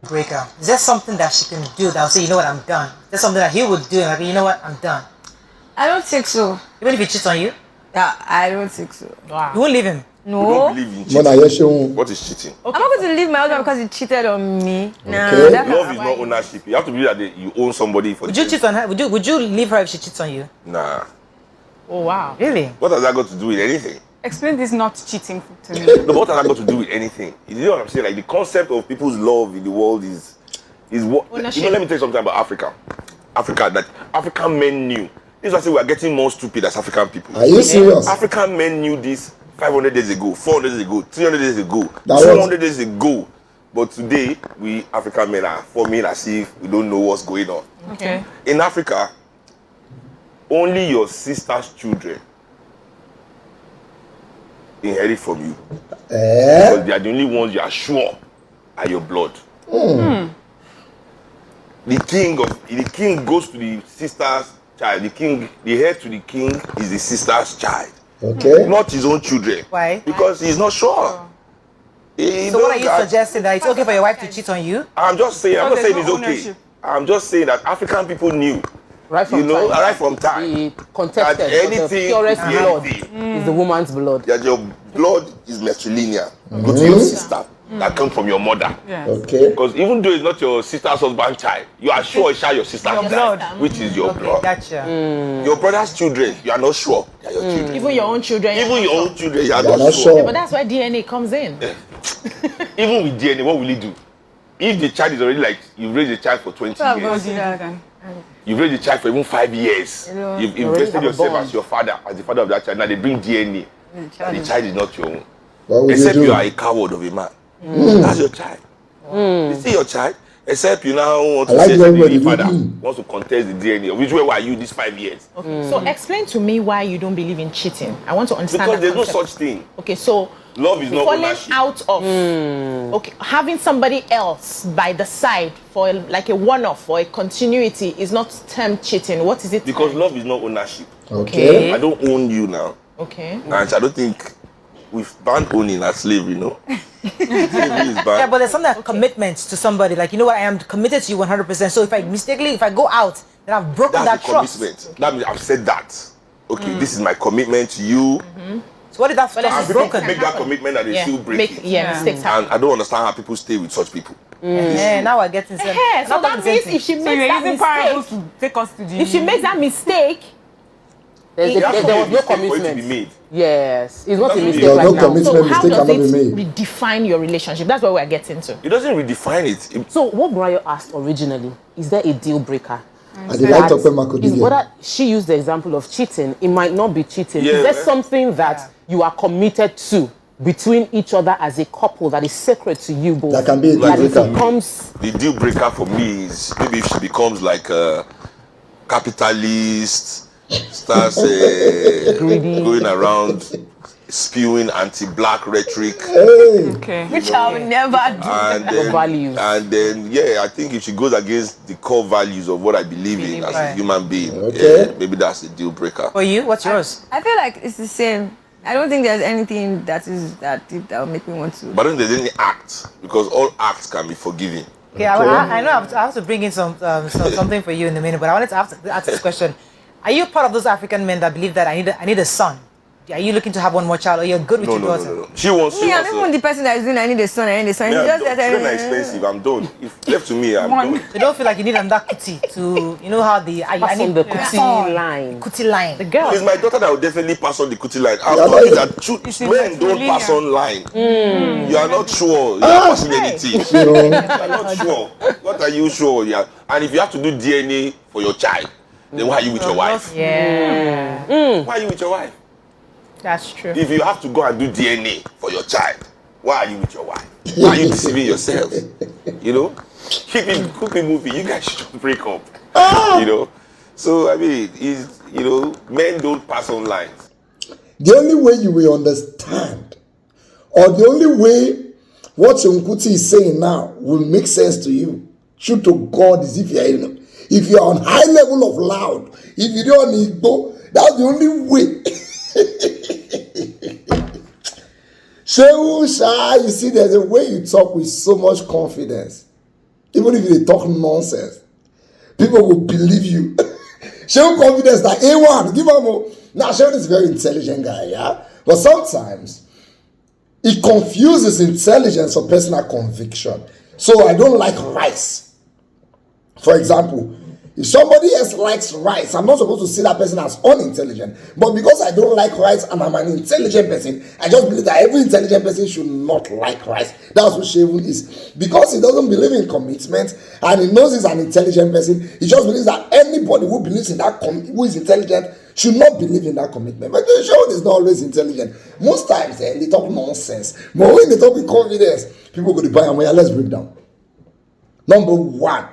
breaker? Is there something that she can do that will say, you know what, I'm done? Is there something that he would do like, you know what, I'm done? I don't think so. Even if he cheats on you? Yeah, I don't think so. Wow. You won't leave him? No. You don't believe in cheating. What is cheating? Okay. I'm not going to leave my husband because he cheated on me. Okay. Love is not ownership. You have to believe that you own somebody for. Would you cheat on her? Would you leave her if she cheats on you? Nah. Oh wow. Really? What has that got to do with anything? Explain this not cheating to me. No, but what has that got to do with anything? You know what I'm saying? Like the concept of people's love in the world is what you know, let me tell you something about Africa. That African men knew. This is why I say we are getting more stupid as African people. Are you serious? African men knew this 500 days ago, 400 days ago, 300 days ago, 200 days ago. But today, we African men are forming as if we don't know what's going on. Okay. In Africa, only your sister's children inherit from you. Because they are the only ones you are sure are your blood. The king goes to the sister's child. The heir to the king is the sister's child. Okay. Not his own children. Why? Because he's not sure. So what are you suggesting? That it's okay for your wife to cheat on you? I'm not saying it's okay. I'm just saying that African people knew. Right from time. The contested. Anything, the purest blood is the woman's blood. That your blood is matrilineal. Go to your sister. That comes from your mother. Yes. Okay. Because even though it's not your sister's husband child, you are sure it's your sister's child, which is your blood. Gotcha. Your brother's children, you are not sure they are your children. Even your own children. Even your own children, you are not sure. Yeah, but that's where DNA comes in. Even with DNA, what will it do? If the child is already like, you've raised a child for 20 years. You've raised a child for even 5 years. You've invested yourself as your father, as the father of that child. Now they bring DNA. And the child is not your own. Except you are a coward of a man. That's your child. You see your child, except you now want to say that the father wants to contest the DNA. Which way were you these 5 years? Okay. So explain to me why you don't believe in cheating. I want to understand. Because there's no such thing. Okay, so love is not falling ownership. out of having somebody else by the side for like a one-off or a continuity is not termed cheating. What is it? Because love is not ownership. Okay. I don't own you now. Okay. And I don't think we've banned owning as slavery, no? Slavery is banned. Yeah, but there's something like commitment to somebody. Like, you know what, I am committed to you 100%. So if I go out, then I've broken that trust. Commitment. Okay. That means I've said that. Okay, this is my commitment to you. So what if that trust I've is broken? make that commitment and they still break it. Mistakes happen. And I don't understand how people stay with such people. Yeah, now we're getting some. So that means if she makes that mistake, to take us to the if she makes that mistake, There was no commitment. Yes, it's not a mistake right now. So how does it redefine your relationship? That's what we're getting to. It doesn't redefine it. So what Brian asked originally, is there a deal breaker? Is whether she used the example of cheating, it might not be cheating. Is there something that you are committed to between each other as a couple that is sacred to you both? That can be a deal breaker. The deal breaker for me is maybe if she becomes like a capitalist, starts going around spewing anti-black rhetoric, which I will never do. And then, I think if she goes against the core values of what I believe in as a human being, maybe that's a deal breaker. For you, what's yours? I feel like it's the same. I don't think there's anything that is that deep that will make me want to. But I don't think there's any act, because all acts can be forgiven. Okay, I know I have to bring in something for you in a minute, but I wanted to ask this question. Are you part of those African men that believe that I need a son? Are you looking to have one more child, or you're good with your daughter? No. She wants. I'm even the person that is doing I need a son. Children are expensive. I'm done. If left to me, I'm done. You don't feel like you need another kuti to, you know how I need the kuti line. Kuti line. The girl. It's my daughter that will definitely pass on the kuti line. I'm telling you that men don't pass on line. You are not sure you are passing anything. You are not sure. What are you sure? Yeah. And if you have to do DNA for your child, then why are you with your wife? Yeah. Why are you with your wife? That's true. If you have to go and do DNA for your child, why are you with your wife? Why are you deceiving yourself? You know? Keep it moving. You guys should break up. You know? So, I mean, men don't pass on lines. The only way you will understand, or the only way what Seun Kuti is saying now will make sense to you, true to God, is if you're on high level of loud, if you don't need go, that's the only way. You see, there's a way you talk with so much confidence. Even if they talk nonsense, people will believe you. Show confidence that A1, give him more. Now, Seun is a very intelligent guy, yeah? But sometimes, it confuses intelligence or personal conviction. So, I don't like rice. For example, if somebody else likes rice, I'm not supposed to see that person as unintelligent. But because I don't like rice and I'm an intelligent person, I just believe that every intelligent person should not like rice. That's what Seun is. Because he doesn't believe in commitment and he knows he's an intelligent person, he just believes that anybody who believes in that, who is intelligent, should not believe in that commitment. But Seun is not always intelligent. Most times, they talk nonsense. But when they talk with confidence, people go to buy and well, let's break down. Number one,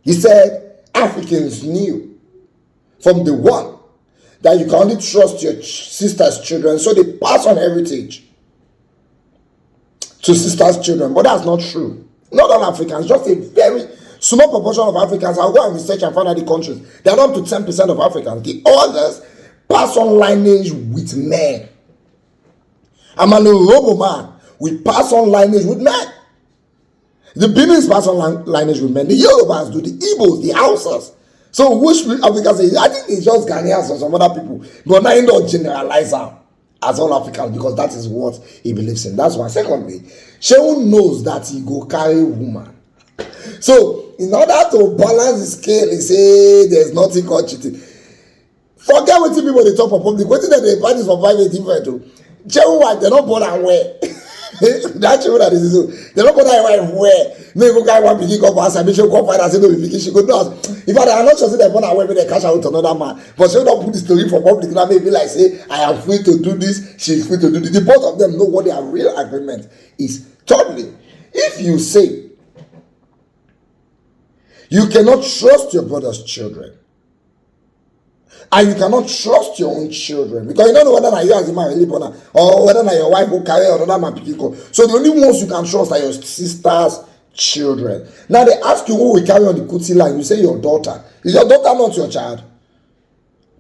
he said, Africans knew from the one that you can only trust your sister's children, so they pass on heritage to sister's children. But that's not true. Not all Africans, just a very small proportion of Africans. I'll go and research and find out the countries. They're up to 10% of Africans. The others pass on lineage with men. I'm an Orobo man. We pass on lineage with men. The Benin's pass on lineage with men. The Yorubas do, the Igbos, the Hausas. So which Africans say, I think it's just Ghanaians or some other people. But now you don't generalize them as all Africans because that is what he believes in. That's one. Secondly, Seun knows that he go carry woman. So in order to balance the scale, he say there's nothing called cheating. Forget what people they talk for public. What is that they find is for private different too. Seun wife, they're not born and where. That's what that is. They're not gonna where no go guy want to pick up as I show go find and say no be she go do us. In fact, I'm not sure say they're gonna where they cash out to another man. But she don't put the story for public now maybe like say I am free to do this, she's free to do this. The both of them know what their real agreement is. Thirdly, if you say you cannot trust your brother's children, and you cannot trust your own children because you don't know whether you as a man really born or whether your wife will carry another man pikin. So the only ones you can trust are your sister's children. Now they ask you who will carry on the Kuti line. You say your daughter. Is your daughter not your child?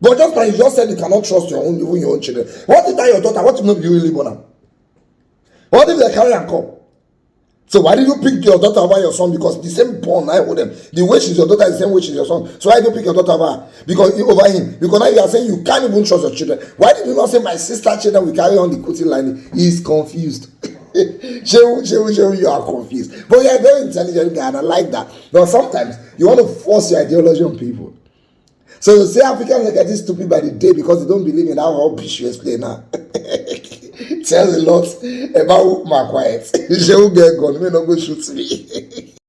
But just like you just said, you cannot trust your own, even your own children. What if that your daughter? What if not you really born? What if they carry and come? So why did you pick your daughter over your son? Because the same bond I hold them. The way she's your daughter is the same way she's your son. So why did you pick your daughter over her? Over him? Because now you are saying you can't even trust your children. Why did you not say my sister children will carry on the Kuti line? He's confused. Seun, you are confused. But you're a very intelligent guy and I like that. But sometimes you want to force your ideology on people. So you say Africans are getting stupid by the day because they don't believe in how rubbish you explain now. Tells a lot about my quiet. Seun get gone, may not go shoot me.